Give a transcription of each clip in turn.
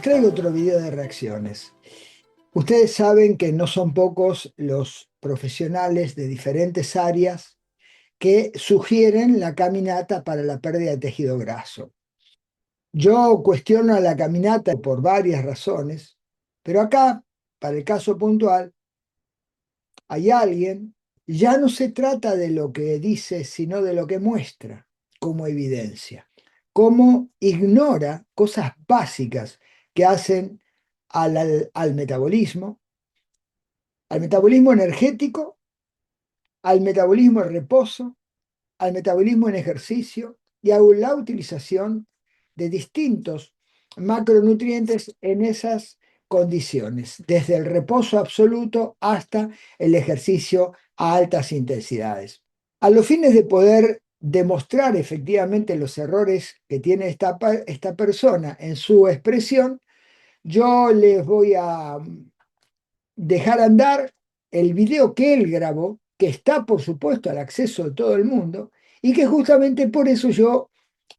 traigo otro video de reacciones. Ustedes saben que no son pocos los profesionales de diferentes áreas que sugieren la caminata para la pérdida de tejido graso. Yo cuestiono a la caminata por varias razones, pero acá, para el caso puntual, hay alguien, ya no se trata de lo que dice, sino de lo que muestra como evidencia, cómo ignora cosas básicas que hacen al metabolismo energético, al metabolismo en reposo, al metabolismo en ejercicio y a la utilización de distintos macronutrientes en esas condiciones, desde el reposo absoluto hasta el ejercicio a altas intensidades. A los fines de poder demostrar efectivamente los errores que tiene esta persona en su expresión, yo les voy a dejar andar el video que él grabó, que está por supuesto al acceso de todo el mundo, y que justamente por eso yo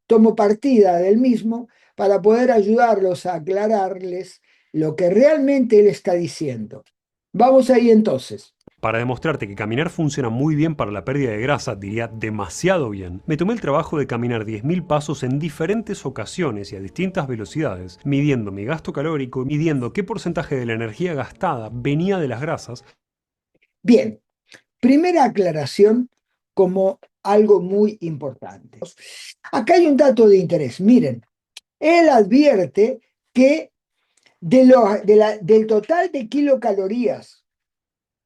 tomo partida del mismo para poder ayudarlos a aclararles lo que realmente él está diciendo. Vamos ahí entonces. Para demostrarte que caminar funciona muy bien para la pérdida de grasa, diría demasiado bien, me tomé el trabajo de caminar 10.000 pasos en diferentes ocasiones y a distintas velocidades, midiendo mi gasto calórico, midiendo qué porcentaje de la energía gastada venía de las grasas. Bien, primera aclaración como algo muy importante. Acá hay un dato de interés. Miren, él advierte que del total de kilocalorías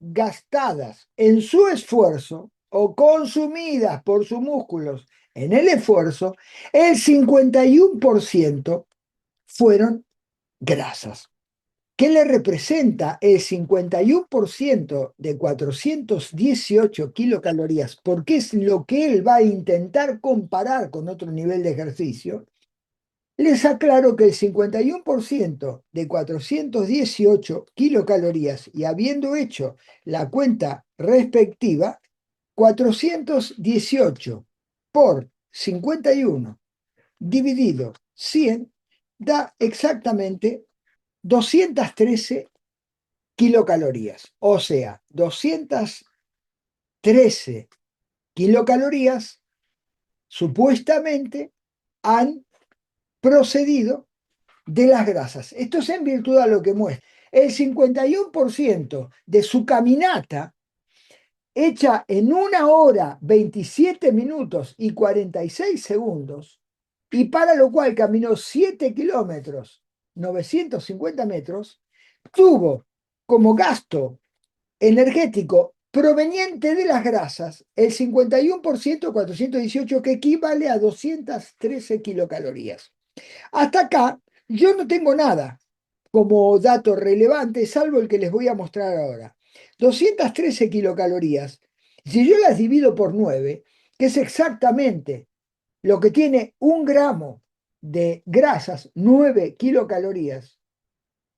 gastadas en su esfuerzo o consumidas por sus músculos en el esfuerzo, el 51% fueron grasas. ¿Qué le representa el 51% de 418 kilocalorías? Porque es lo que él va a intentar comparar con otro nivel de ejercicio. Les aclaro que el 51% de 418 kilocalorías y habiendo hecho la cuenta respectiva, 418 por 51 dividido 100 da exactamente 213 kilocalorías. O sea, 213 kilocalorías supuestamente han procedido de las grasas. Esto es en virtud a lo que muestra. El 51% de su caminata, hecha en 1 hora, 27 minutos y 46 segundos, y para lo cual caminó 7 kilómetros, 950 metros, tuvo como gasto energético proveniente de las grasas el 51%, 418, que equivale a 213 kilocalorías. Hasta acá yo no tengo nada como dato relevante, salvo el que les voy a mostrar ahora. 213 kilocalorías, si yo las divido por 9, que es exactamente lo que tiene 1 gramo de grasas, 9 kilocalorías,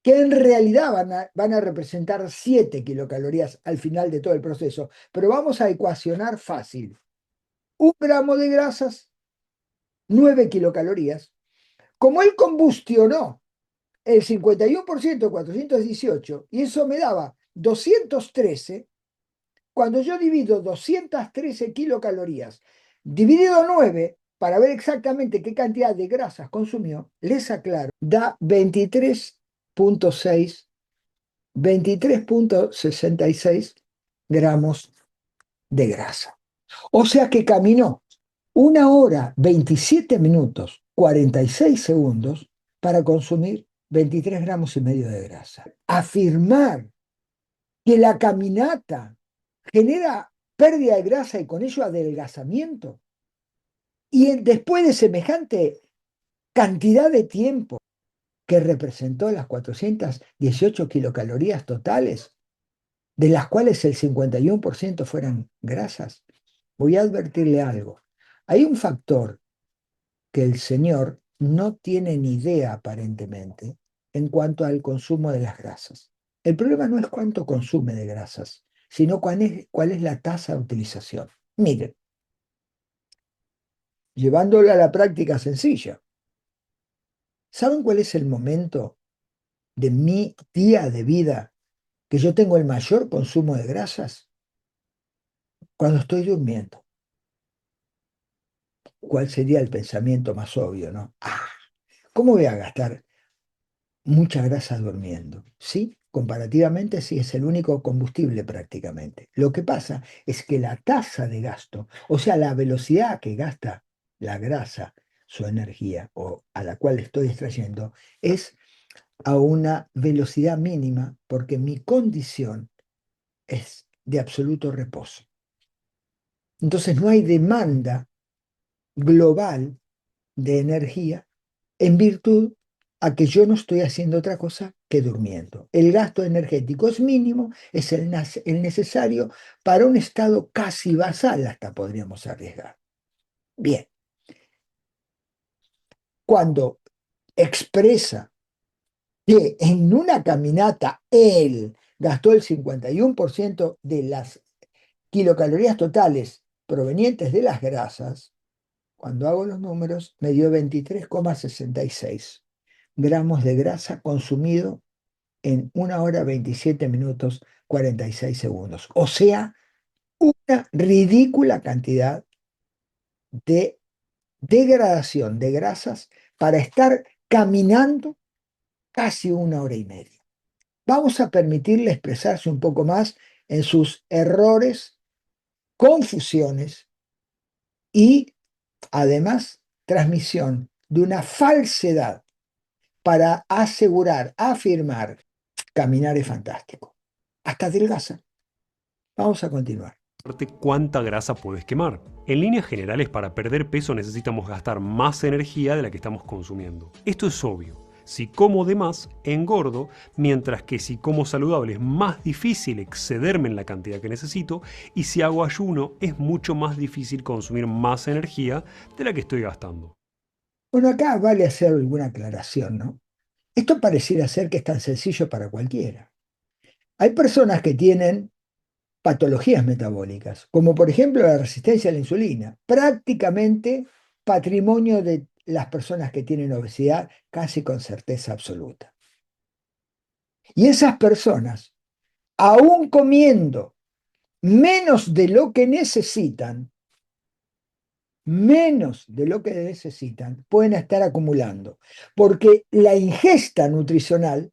que en realidad van a representar 7 kilocalorías al final de todo el proceso. Pero vamos a ecuacionar fácil. 1 gramo de grasas, 9 kilocalorías. Como él combustionó el 51%, 418, y eso me daba 213, cuando yo divido 213 kilocalorías, dividido 9, para ver exactamente qué cantidad de grasas consumió, les aclaro, da 23.6, 23.66 gramos de grasa. O sea que caminó 1 hora, 27 minutos, 46 segundos para consumir 23 gramos y medio de grasa. Afirmar que la caminata genera pérdida de grasa y con ello adelgazamiento, y después de semejante cantidad de tiempo que representó las 418 kilocalorías totales, de las cuales el 51% fueran grasas, voy a advertirle algo. Hay un factor que el señor no tiene ni idea aparentemente en cuanto al consumo de las grasas. El problema no es cuánto consume de grasas, sino cuál es la tasa de utilización. Miren, llevándolo a la práctica sencilla, ¿saben cuál es el momento de mi día de vida que yo tengo el mayor consumo de grasas? Cuando estoy durmiendo. ¿Cuál sería el pensamiento más obvio, no? Ah, ¿cómo voy a gastar mucha grasa durmiendo? Sí, comparativamente sí es el único combustible prácticamente. Lo que pasa es que la tasa de gasto, o sea, la velocidad que gasta la grasa su energía o a la cual estoy extrayendo, es a una velocidad mínima porque mi condición es de absoluto reposo. Entonces no hay demanda global de energía en virtud a que yo no estoy haciendo otra cosa que durmiendo. El gasto energético es mínimo, es el necesario para un estado casi basal, hasta podríamos arriesgar. Bien, cuando expresa que en una caminata él gastó el 51% de las kilocalorías totales provenientes de las grasas, cuando hago los números, me dio 23,66 gramos de grasa consumido en 1 hora 27 minutos 46 segundos. O sea, una ridícula cantidad de degradación de grasas para estar caminando casi 1 hora y media. Vamos a permitirle expresarse un poco más en sus errores, confusiones y además transmisión de una falsedad para asegurar, afirmar, caminar es fantástico. Hasta adelgaza. Vamos a continuar. Cuánta grasa puedes quemar. En líneas generales, para perder peso necesitamos gastar más energía de la que estamos consumiendo. Esto es obvio. Si como de más, engordo, mientras que si como saludable es más difícil excederme en la cantidad que necesito, y si hago ayuno es mucho más difícil consumir más energía de la que estoy gastando. Bueno, acá vale hacer alguna aclaración, ¿no? Esto pareciera ser que es tan sencillo para cualquiera. Hay personas que tienen patologías metabólicas, como por ejemplo la resistencia a la insulina, prácticamente patrimonio de las personas que tienen obesidad, casi con certeza absoluta. Y esas personas, aún comiendo menos de lo que necesitan, pueden estar acumulando, porque la ingesta nutricional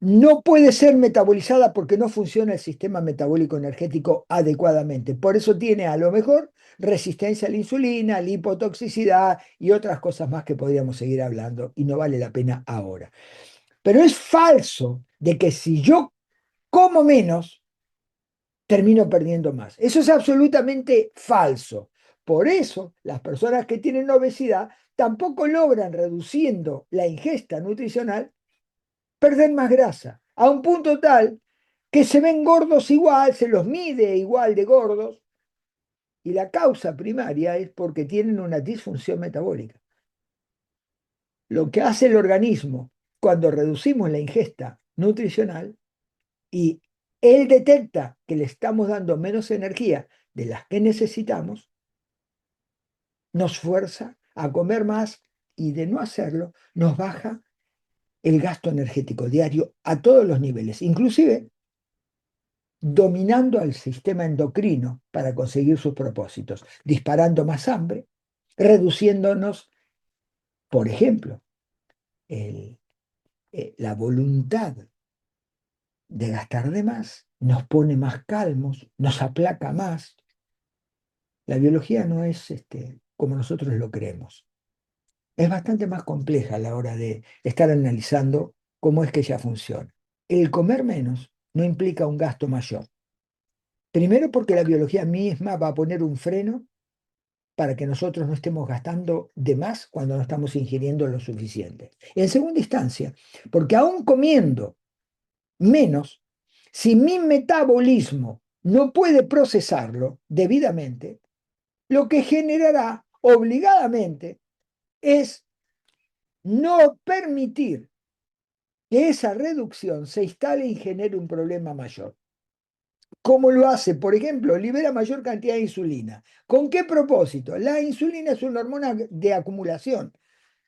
no puede ser metabolizada porque no funciona el sistema metabólico energético adecuadamente. Por eso tiene a lo mejor resistencia a la insulina, lipotoxicidad y otras cosas más que podríamos seguir hablando y no vale la pena ahora. Pero es falso de que si yo como menos, termino perdiendo más. Eso es absolutamente falso. Por eso las personas que tienen obesidad tampoco logran, reduciendo la ingesta nutricional, perder más grasa, a un punto tal que se ven gordos igual, se los mide igual de gordos, y la causa primaria es porque tienen una disfunción metabólica. Lo que hace el organismo cuando reducimos la ingesta nutricional y él detecta que le estamos dando menos energía de las que necesitamos, nos fuerza a comer más y de no hacerlo nos baja el gasto energético diario a todos los niveles, inclusive dominando al sistema endocrino para conseguir sus propósitos, disparando más hambre, reduciéndonos, por ejemplo, la voluntad de gastar de más, nos pone más calmos, nos aplaca más. La biología no es como nosotros lo creemos. Es bastante más compleja a la hora de estar analizando cómo es que ella funciona. El comer menos no implica un gasto mayor. Primero porque la biología misma va a poner un freno para que nosotros no estemos gastando de más cuando no estamos ingiriendo lo suficiente. En segunda instancia, porque aún comiendo menos, si mi metabolismo no puede procesarlo debidamente, lo que generará obligadamente es no permitir que esa reducción se instale y genere un problema mayor. ¿Cómo lo hace? Por ejemplo, libera mayor cantidad de insulina. ¿Con qué propósito? La insulina es una hormona de acumulación.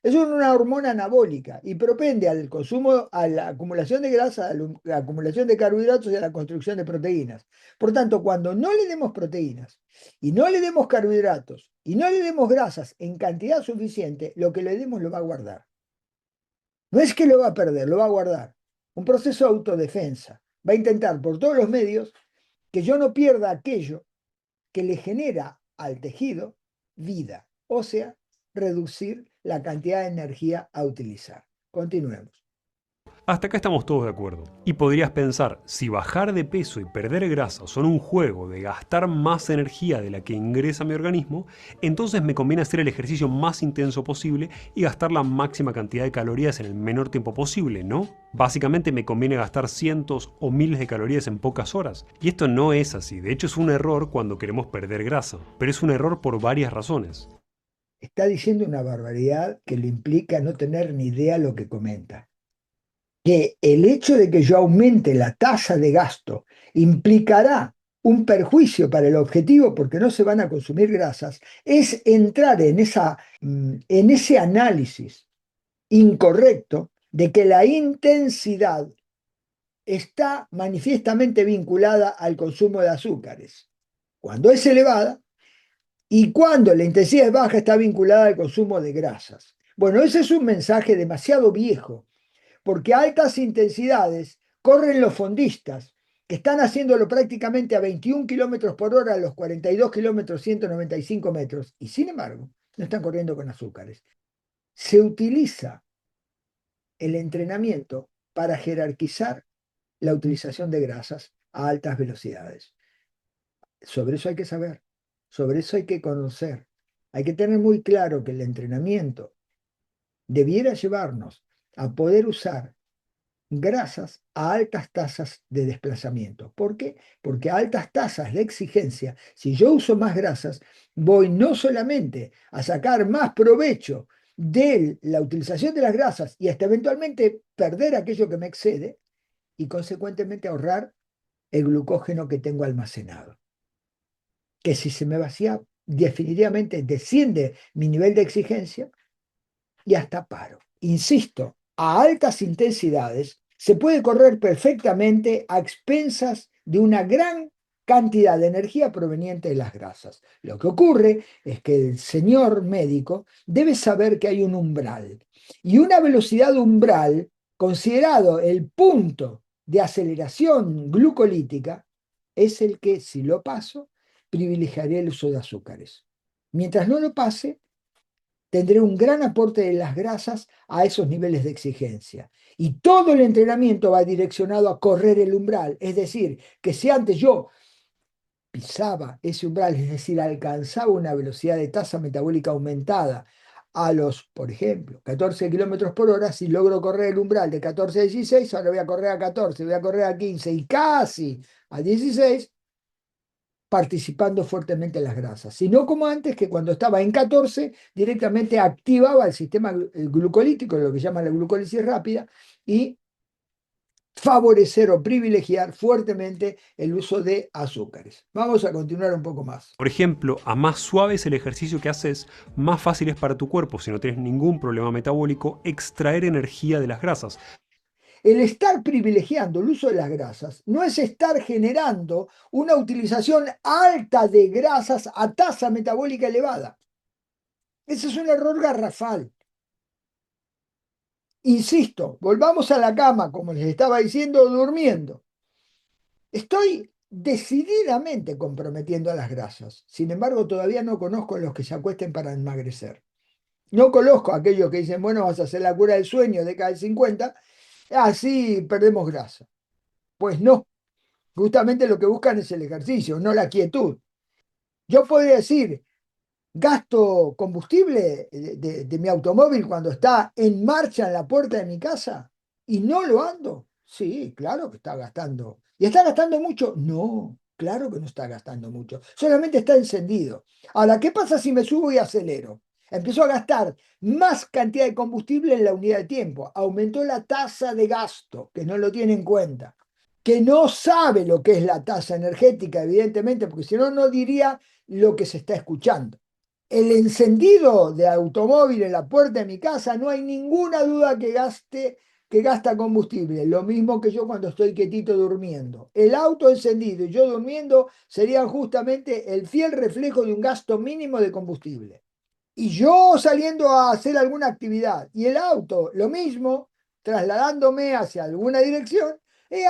Es una hormona anabólica y propende al consumo, a la acumulación de grasa, a la acumulación de carbohidratos y a la construcción de proteínas. Por tanto, cuando no le demos proteínas y no le demos carbohidratos y no le demos grasas en cantidad suficiente, lo que le demos lo va a guardar. No es que lo va a perder, lo va a guardar. Un proceso de autodefensa. Va a intentar por todos los medios que yo no pierda aquello que le genera al tejido vida, o sea, reducir la cantidad de energía a utilizar. Continuemos. Hasta acá estamos todos de acuerdo. Y podrías pensar, si bajar de peso y perder grasa son un juego de gastar más energía de la que ingresa a mi organismo, entonces me conviene hacer el ejercicio más intenso posible y gastar la máxima cantidad de calorías en el menor tiempo posible, ¿no? Básicamente me conviene gastar cientos o miles de calorías en pocas horas. Y esto no es así, de hecho es un error cuando queremos perder grasa, pero es un error por varias razones. Está diciendo una barbaridad que le implica no tener ni idea lo que comenta. Que el hecho de que yo aumente la tasa de gasto implicará un perjuicio para el objetivo porque no se van a consumir grasas, es entrar en ese análisis incorrecto de que la intensidad está manifiestamente vinculada al consumo de azúcares. Cuando es elevada y cuando la intensidad es baja está vinculada al consumo de grasas. Bueno, ese es un mensaje demasiado viejo porque a altas intensidades corren los fondistas, que están haciéndolo prácticamente a 21 kilómetros por hora a los 42 kilómetros 195 metros, y sin embargo, no están corriendo con azúcares. Se utiliza el entrenamiento para jerarquizar la utilización de grasas a altas velocidades. Sobre eso hay que saber, sobre eso hay que conocer. Hay que tener muy claro que el entrenamiento debiera llevarnos a poder usar grasas a altas tasas de desplazamiento. ¿Por qué? Porque a altas tasas de exigencia, si yo uso más grasas, voy no solamente a sacar más provecho de la utilización de las grasas y hasta eventualmente perder aquello que me excede y consecuentemente ahorrar el glucógeno que tengo almacenado. Que si se me vacía, definitivamente desciende mi nivel de exigencia y hasta paro. Insisto, a altas intensidades se puede correr perfectamente a expensas de una gran cantidad de energía proveniente de las grasas. Lo que ocurre es que el señor médico debe saber que hay un umbral y una velocidad umbral, considerado el punto de aceleración glucolítica, es el que, si lo paso, privilegiaré el uso de azúcares. Mientras no lo pase, tendré un gran aporte de las grasas a esos niveles de exigencia. Y todo el entrenamiento va direccionado a correr el umbral. Es decir, que si antes yo pisaba ese umbral, es decir, alcanzaba una velocidad de tasa metabólica aumentada a los, por ejemplo, 14 kilómetros por hora, si logro correr el umbral de 14 a 16, ahora voy a correr a 14, voy a correr a 15 y casi a 16, participando fuertemente en las grasas, sino como antes, que cuando estaba en 14 directamente activaba el sistema glucolítico, lo que llaman la glucólisis rápida, y favorecer o privilegiar fuertemente el uso de azúcares. Vamos a continuar un poco más. Por ejemplo, a más suave es el ejercicio que haces, más fácil es para tu cuerpo, si no tienes ningún problema metabólico, extraer energía de las grasas. El estar privilegiando el uso de las grasas no es estar generando una utilización alta de grasas a tasa metabólica elevada. Ese es un error garrafal. Insisto, volvamos a la cama, como les estaba diciendo, durmiendo. Estoy decididamente comprometiendo a las grasas. Sin embargo, todavía no conozco a los que se acuesten para emagrecer. No conozco a aquellos que dicen, bueno, vas a hacer la cura del sueño, década del 50, así perdemos grasa. Pues no, justamente lo que buscan es el ejercicio, no la quietud. Yo podría decir, gasto combustible de mi automóvil cuando está en marcha en la puerta de mi casa y no lo ando. Sí, claro que está gastando. ¿Y está gastando mucho? No, claro que no está gastando mucho. Solamente está encendido. Ahora, ¿qué pasa si me subo y acelero? Empezó a gastar más cantidad de combustible en la unidad de tiempo. Aumentó la tasa de gasto, que no lo tiene en cuenta. Que no sabe lo que es la tasa energética, evidentemente, porque si no, no diría lo que se está escuchando. El encendido de automóvil en la puerta de mi casa, no hay ninguna duda que gasta combustible. Lo mismo que yo cuando estoy quietito durmiendo. El auto encendido y yo durmiendo serían justamente el fiel reflejo de un gasto mínimo de combustible. Y yo saliendo a hacer alguna actividad y el auto, lo mismo, trasladándome hacia alguna dirección,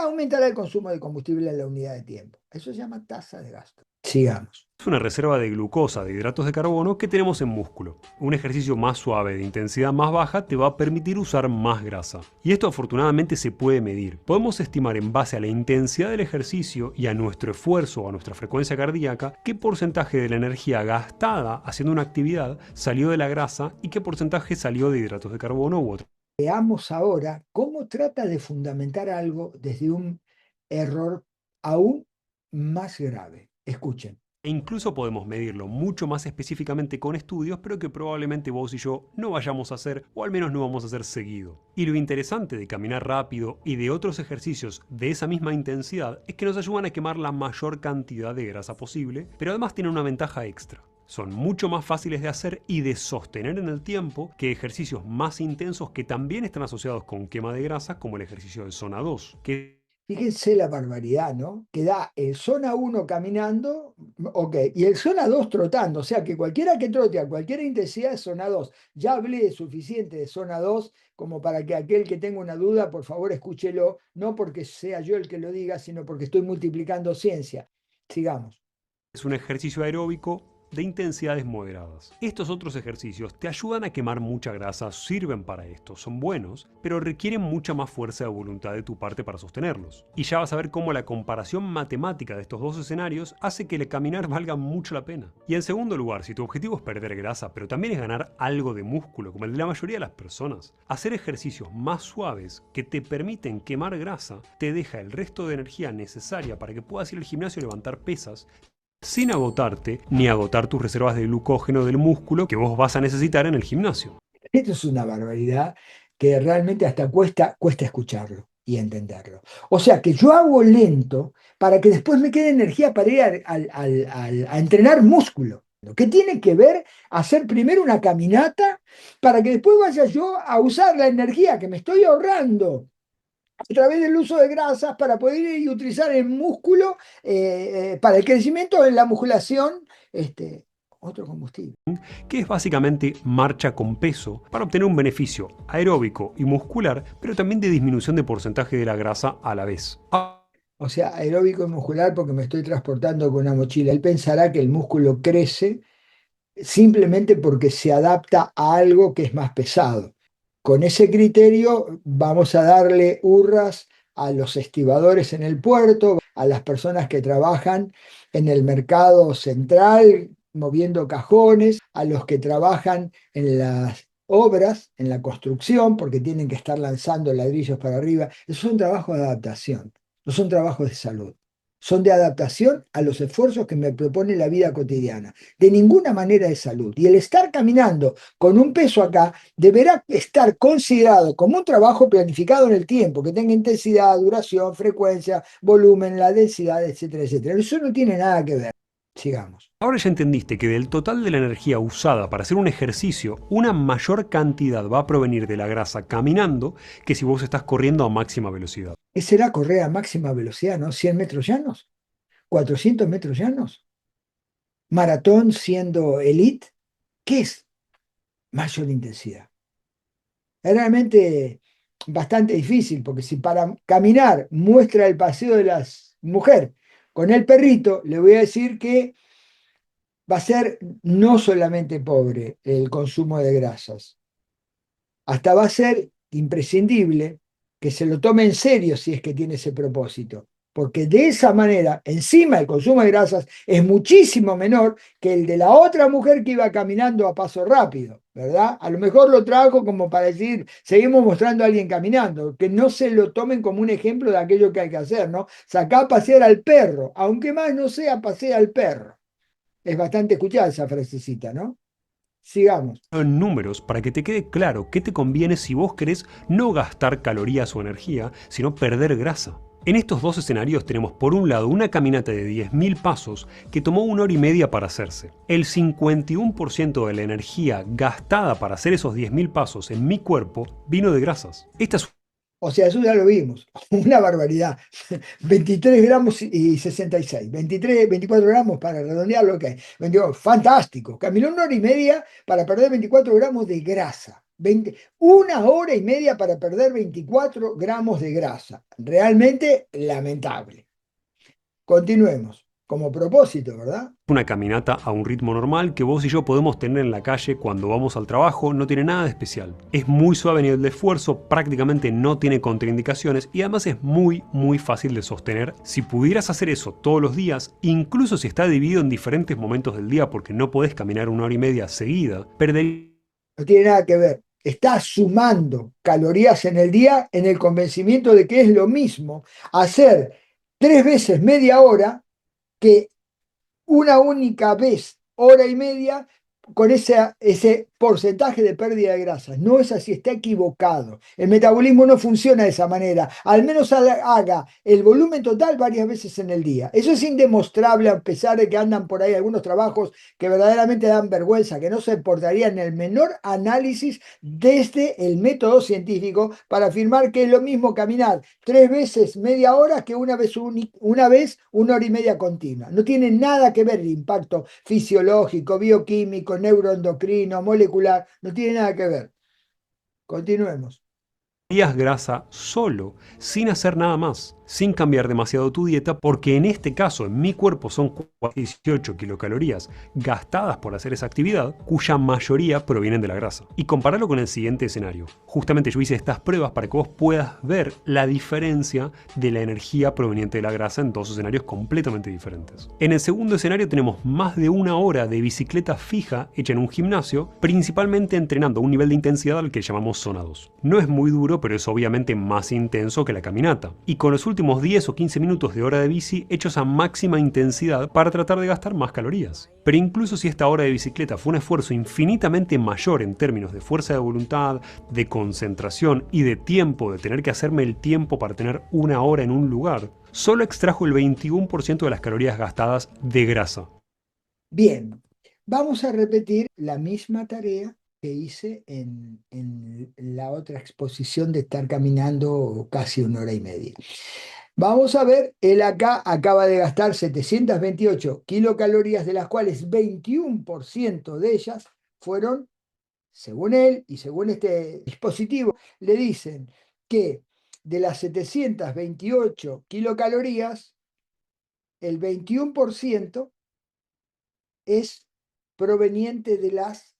aumentará el consumo de combustible en la unidad de tiempo. Eso se llama tasa de gasto. Sigamos. Es una reserva de glucosa, de hidratos de carbono que tenemos en músculo. Un ejercicio más suave, de intensidad más baja, te va a permitir usar más grasa. Y esto afortunadamente se puede medir. Podemos estimar en base a la intensidad del ejercicio y a nuestro esfuerzo o a nuestra frecuencia cardíaca qué porcentaje de la energía gastada haciendo una actividad salió de la grasa y qué porcentaje salió de hidratos de carbono u otro. Veamos ahora cómo trata de fundamentar algo desde un error aún más grave. Escuchen. E incluso podemos medirlo mucho más específicamente con estudios, pero que probablemente vos y yo no vayamos a hacer, o al menos no vamos a hacer seguido. Y lo interesante de caminar rápido y de otros ejercicios de esa misma intensidad es que nos ayudan a quemar la mayor cantidad de grasa posible, pero además tienen una ventaja extra. Son mucho más fáciles de hacer y de sostener en el tiempo que ejercicios más intensos que también están asociados con quema de grasa, como el ejercicio de zona 2, que Fíjense la barbaridad, ¿no? Que da el zona uno caminando, ok, y el zona 2 trotando, o sea que cualquiera que trote a cualquier intensidad es zona 2. Ya hablé suficiente de zona 2 como para que aquel que tenga una duda, por favor, escúchelo, no porque sea yo el que lo diga, sino porque estoy multiplicando ciencia. Sigamos. es un ejercicio aeróbico de intensidades moderadas. Estos otros ejercicios te ayudan a quemar mucha grasa, sirven para esto, son buenos, pero requieren mucha más fuerza de voluntad de tu parte para sostenerlos. Y ya vas a ver cómo la comparación matemática de estos dos escenarios hace que el caminar valga mucho la pena. Y en segundo lugar, si tu objetivo es perder grasa, pero también es ganar algo de músculo, como el de la mayoría de las personas, hacer ejercicios más suaves que te permiten quemar grasa te deja el resto de energía necesaria para que puedas ir al gimnasio y levantar pesas sin agotarte ni agotar tus reservas de glucógeno del músculo que vos vas a necesitar en el gimnasio. Esto es una barbaridad que realmente hasta cuesta escucharlo y entenderlo. O sea que yo hago lento para que después me quede energía para ir a entrenar músculo. ¿Qué tiene que ver hacer primero una caminata para que después vaya yo a usar la energía que me estoy ahorrando a través del uso de grasas para poder ir y utilizar el músculo para el crecimiento en la musculación, otro combustible? Que es básicamente marcha con peso para obtener un beneficio aeróbico y muscular, pero también de disminución de porcentaje de la grasa a la vez. O sea, aeróbico y muscular porque me estoy transportando con una mochila. Él pensará que el músculo crece simplemente porque se adapta a algo que es más pesado. Con ese criterio vamos a darle hurras a los estibadores en el puerto, a las personas que trabajan en el mercado central moviendo cajones, a los que trabajan en las obras, en la construcción, porque tienen que estar lanzando ladrillos para arriba. Eso es un trabajo de adaptación, no son trabajos de salud. Son de adaptación a los esfuerzos que me propone la vida cotidiana. De ninguna manera de salud. Y el estar caminando con un peso acá deberá estar considerado como un trabajo planificado en el tiempo, que tenga intensidad, duración, frecuencia, volumen, la densidad, etcétera, etcétera. Eso no tiene nada que ver. Sigamos. Ahora ya entendiste que del total de la energía usada para hacer un ejercicio, una mayor cantidad va a provenir de la grasa caminando que si vos estás corriendo a máxima velocidad. ¿Qué será correr a máxima velocidad, no? ¿100 metros llanos? ¿400 metros llanos? ¿Maratón siendo elite? ¿Qué es mayor intensidad? Es realmente bastante difícil, porque si para caminar muestra el paseo de la mujer con el perrito, le voy a decir que va a ser no solamente pobre el consumo de grasas, hasta va a ser imprescindible que se lo tome en serio si es que tiene ese propósito, porque de esa manera, encima el consumo de grasas es muchísimo menor que el de la otra mujer que iba caminando a paso rápido, ¿verdad? A lo mejor lo trajo como para decir, seguimos mostrando a alguien caminando, que no se lo tomen como un ejemplo de aquello que hay que hacer, ¿no? Sacar a pasear al perro, aunque más no sea pasear al perro. Es bastante escuchada esa frasecita, ¿no? Sigamos. En números para que te quede claro qué te conviene si vos querés no gastar calorías o energía, sino perder grasa. En estos dos escenarios tenemos por un lado una caminata de 10.000 pasos que tomó 1 hora y media para hacerse. El 51% de la energía gastada para hacer esos 10.000 pasos en mi cuerpo vino de grasas. Esta es O sea, eso ya lo vimos, una barbaridad. 23 gramos y 66, 23, 24 gramos para redondear lo que hay. 22, fantástico, caminó 1 hora y media para perder 24 gramos de grasa. 1 hora y media para perder 24 gramos de grasa. Realmente lamentable. Continuemos. Como propósito, ¿verdad? una caminata a un ritmo normal que vos y yo podemos tener en la calle cuando vamos al trabajo, no tiene nada de especial. Es muy suave a nivel de esfuerzo, prácticamente no tiene contraindicaciones y además es muy fácil de sostener. Si pudieras hacer eso todos los días, incluso si está dividido en diferentes momentos del día porque no podés caminar 1 hora y media seguida, perderías No tiene nada que ver. Está sumando calorías en el día en el convencimiento de que es lo mismo hacer 3 veces media hora que una única vez, hora y media, con ese porcentaje de pérdida de grasas. No es así, está equivocado. El metabolismo no funciona de esa manera. Al menos haga el volumen total varias veces en el día. Eso es indemostrable, a pesar de que andan por ahí algunos trabajos que verdaderamente dan vergüenza, que no se portarían el menor análisis desde el método científico para afirmar que es lo mismo caminar 3 veces media hora que una vez 1 hora y media continua. No tiene nada que ver el impacto fisiológico, bioquímico, neuroendocrino, molecular, no tiene nada que ver. Continuemos. grasa solo, sin hacer nada más, sin cambiar demasiado tu dieta, porque en este caso en mi cuerpo son 18 kilocalorías gastadas por hacer esa actividad, cuya mayoría provienen de la grasa. Y compararlo con el siguiente escenario. Justamente yo hice estas pruebas para que vos puedas ver la diferencia de la energía proveniente de la grasa en dos escenarios completamente diferentes. En el segundo escenario tenemos más de 1 hora de bicicleta fija hecha en un gimnasio, principalmente entrenando a un nivel de intensidad al que llamamos zona 2. No es muy duro, pero es obviamente más intenso que la caminata. Y con los últimos 10 o 15 minutos de hora de bici hechos a máxima intensidad para tratar de gastar más calorías. Pero incluso si esta hora de bicicleta fue un esfuerzo infinitamente mayor en términos de fuerza de voluntad, de concentración y de tiempo, de tener que hacerme el tiempo para tener 1 hora en un lugar, solo extrajo el 21% de las calorías gastadas de grasa. Bien, vamos a repetir la misma tarea que hice en la otra exposición de estar caminando casi 1 hora y media. Vamos a ver, él acá acaba de gastar 728 kilocalorías, de las cuales 21% de ellas fueron, según él y según este dispositivo, le dicen que de las 728 kilocalorías, el 21% es proveniente de las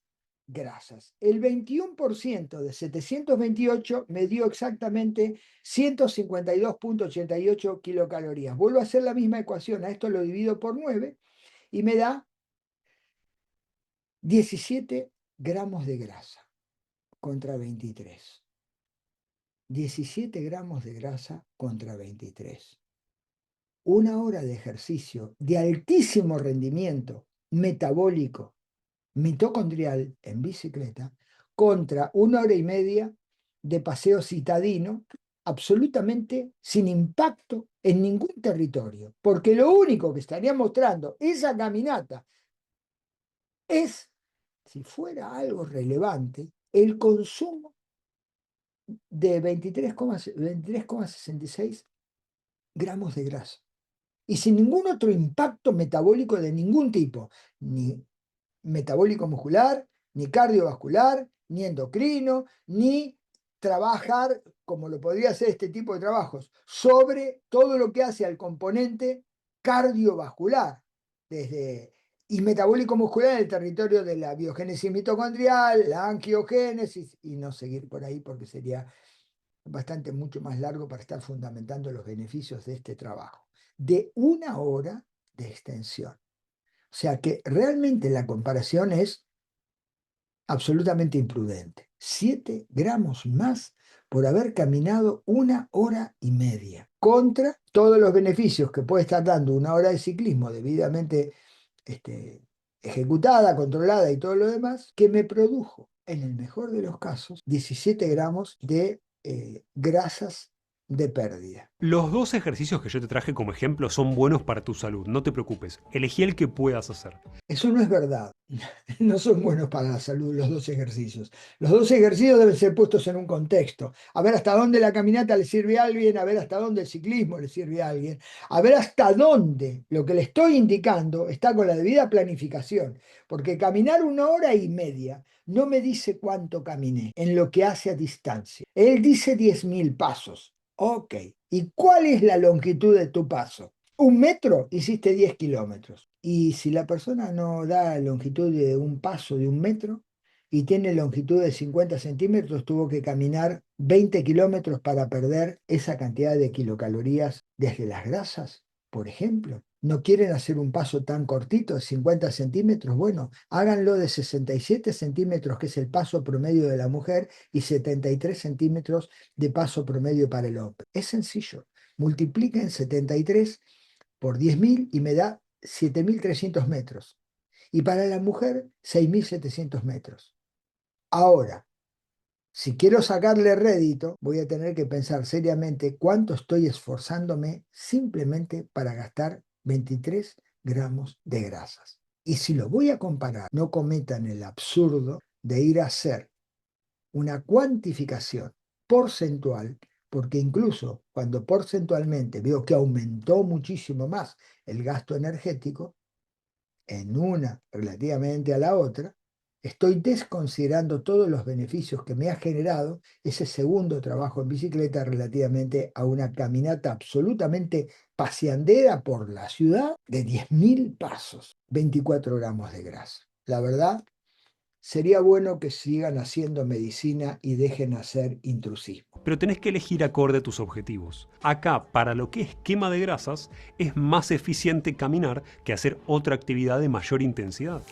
grasas. El 21% de 728 me dio exactamente 152,88 kilocalorías. Vuelvo a hacer la misma ecuación, a esto lo divido por 9 y me da 17 gramos de grasa contra 23. 17 gramos de grasa contra 23. 1 hora de ejercicio de altísimo rendimiento metabólico mitocondrial en bicicleta contra 1 hora y media de paseo citadino absolutamente sin impacto en ningún territorio, porque lo único que estaría mostrando esa caminata es, si fuera algo relevante, el consumo de 23,66 gramos de grasa y sin ningún otro impacto metabólico de ningún tipo, ni metabólico muscular, ni cardiovascular, ni endocrino, ni trabajar, como lo podría hacer este tipo de trabajos, sobre todo lo que hace al componente cardiovascular, desde, y metabólico muscular en el territorio de la biogénesis mitocondrial, la angiogénesis, y no seguir por ahí porque sería bastante mucho más largo para estar fundamentando los beneficios de este trabajo, de 1 hora de extensión. O sea que realmente la comparación es absolutamente imprudente. 7 gramos más por haber caminado 1 hora y media, contra todos los beneficios que puede estar dando 1 hora de ciclismo debidamente ejecutada, controlada y todo lo demás, que me produjo, en el mejor de los casos, 17 gramos de grasas de pérdida. Los dos ejercicios que yo te traje como ejemplo son buenos para tu salud, no te preocupes. Elegí el que puedas hacer. Eso no es verdad. No son buenos para la salud los dos ejercicios. Los dos ejercicios deben ser puestos en un contexto. A ver hasta dónde la caminata le sirve a alguien, a ver hasta dónde el ciclismo le sirve a alguien, a ver hasta dónde lo que le estoy indicando está con la debida planificación. Porque caminar 1 hora y media no me dice cuánto caminé en lo que hace a distancia. Él dice 10.000 pasos. Ok. ¿Y cuál es la longitud de tu paso? 1 metro, hiciste 10 kilómetros. Y si la persona no da longitud de un paso de 1 metro y tiene longitud de 50 centímetros, tuvo que caminar 20 kilómetros para perder esa cantidad de kilocalorías desde las grasas, por ejemplo. ¿No quieren hacer un paso tan cortito de 50 centímetros? Bueno, háganlo de 67 centímetros, que es el paso promedio de la mujer, y 73 centímetros de paso promedio para el hombre. Es sencillo. Multipliquen 73 por 10.000 y me da 7.300 metros. Y para la mujer, 6.700 metros. Ahora, si quiero sacarle rédito, voy a tener que pensar seriamente cuánto estoy esforzándome simplemente para gastar 23 gramos de grasas. Y si lo voy a comparar, no cometan el absurdo de ir a hacer una cuantificación porcentual, porque incluso cuando porcentualmente veo que aumentó muchísimo más el gasto energético, en una relativamente a la otra, estoy desconsiderando todos los beneficios que me ha generado ese segundo trabajo en bicicleta relativamente a una caminata absolutamente paseandera por la ciudad de 10.000 pasos, 24 gramos de grasa. La verdad, sería bueno que sigan haciendo medicina y dejen hacer intrusismo. Pero tenés que elegir acorde a tus objetivos. Acá, para lo que es quema de grasas, es más eficiente caminar que hacer otra actividad de mayor intensidad.